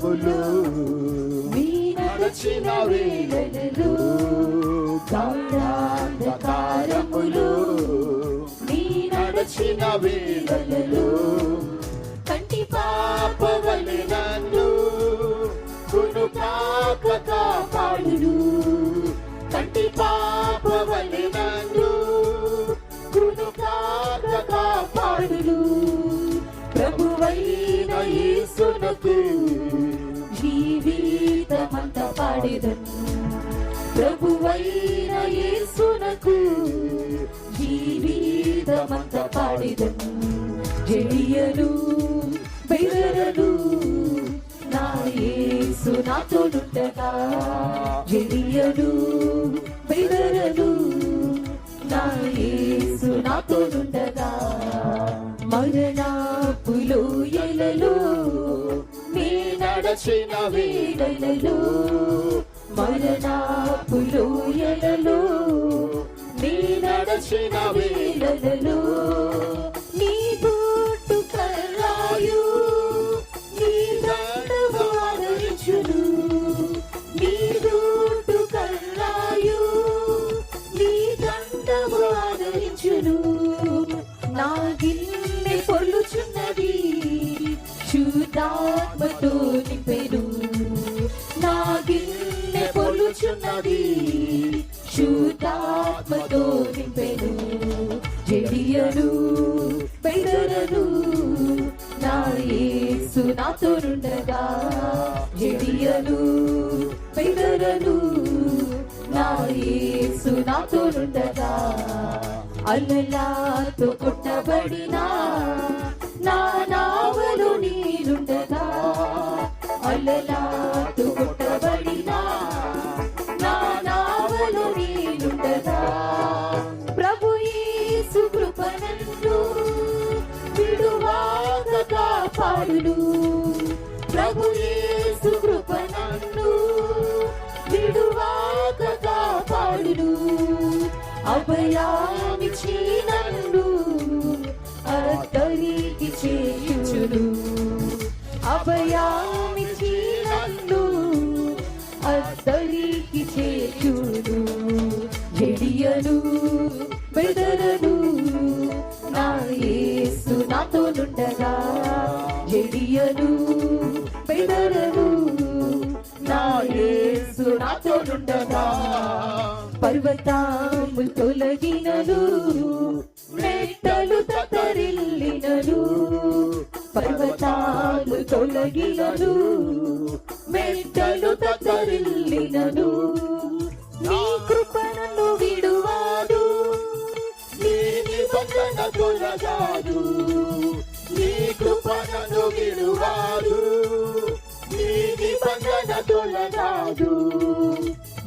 కాలములు నీ నడచిన వేళలలో గాఢాంధకారములు నీ నడచిన వేళలలో కంటి పాపవలె నన్ను కునుకాక కాపాడును కంటి పాపవలె నన్ను కునుకాక కాపాడును ప్రభువైన యేసునకు జీవితమంత పాడెదను ప్రభువైన యేసునకు జీవితమంత పాడెదను జడియను బెదరను నా యేసు నాతోనుండగా జడియను బెదరను నా యేసు నాతోనుండగా మరణపు లోయలలో నీ నడచిన వేళలలో మరణపు లోయలలో నీ నడచిన వేళలలో నీ తోటు కర్రాయు నీ దండము ఆదరించును నీ తోటు కర్రాయు నీ దండము ఆదరించును నా గిన్నె పొర్లుచున్నది శుద్ధాత్మతో నింపెను నా గిన్నె పొర్లుచున్నది శుద్ధాత్మతో నింపెను జడియను బెదరను నా యేసు నాతోనుండగా జడియను బెదరను నా యేసు నాతోనుండగా అలలాతో కొట్టబడిన నా నావలో నీరుండగా అలలాతో కొట్టబడిన నా నావలో నీరుండగా ప్రభు యేసు కృప నన్ను విడువాక కాపాడును ప్రభు యేసు కృప నన్ను విడువాక కాపాడును అభయామిచ్చి నన్ను అద్దరికి చేయుచును అభయామిచ్చి నన్ను అద్దరికి చేయుచును జడియను బెదరను నా యేసు నాతోనుండగా జడియను బెదరను నా యేసు నాతోనుండగా పర్వతములు తొలగినను మెట్టలు తత్తరిల్లినను పర్వతాలు తొలగినను మెట్టలు తత్తరిల్లినను నీ కృపను విడువాడు నీ నిబంధన తొలగాడు నీ కృపను విడువాడు నీ నిబంధన తొలగాడు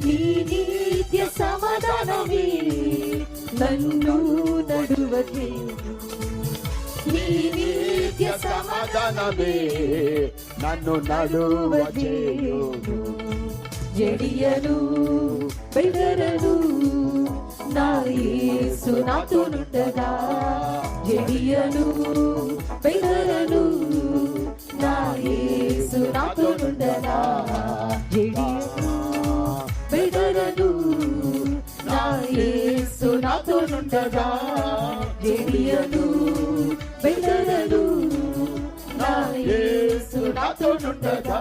నీ నిత్య సమాధానమే నన్ను నడువచేయును నీ నిత్య సమాధానమే నన్ను నడువచేయును జడియను బెదరను నా యేసు నాతోనుండగా జడియను బెదరను నా యేసు నాతోనుండగా జడియను బెదరను నా యేసు నాతోనుండగా జడియను బెదరను నా యేసు నాతోనుండగా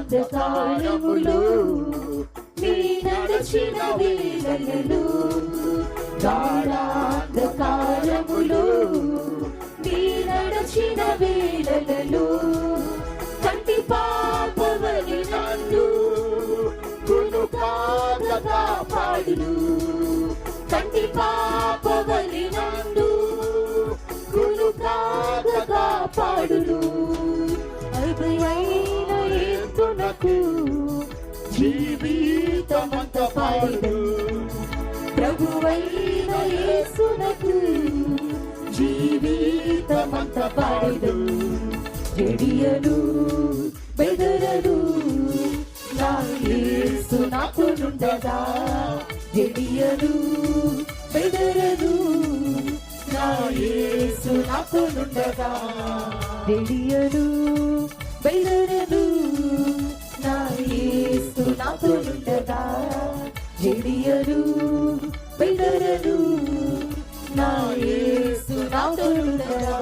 గాఢాంధకారములు నీ నడచిన వేళలలో గాఢాంధకారములు నీ నడచిన వేళలలో కంటి పాపవలె నన్ను కునుకాక కాపాడును కంటి పాపవలె నన్ను కునుకాక కాపాడును అభయైన యేసునకు జీవితమంత పాడెదను ప్రభువైన యేసునకు జీవితమంత పాడెదను జడియను బెదరను నా యేసు నాతోనుండగా జడియను బెదరను నా యేసు నాతోనుండగా జడియను బెదరను, నా యేసు నాతో ఉండగా. జడియను బెదరను, నా యేసు నాతో ఉండగా.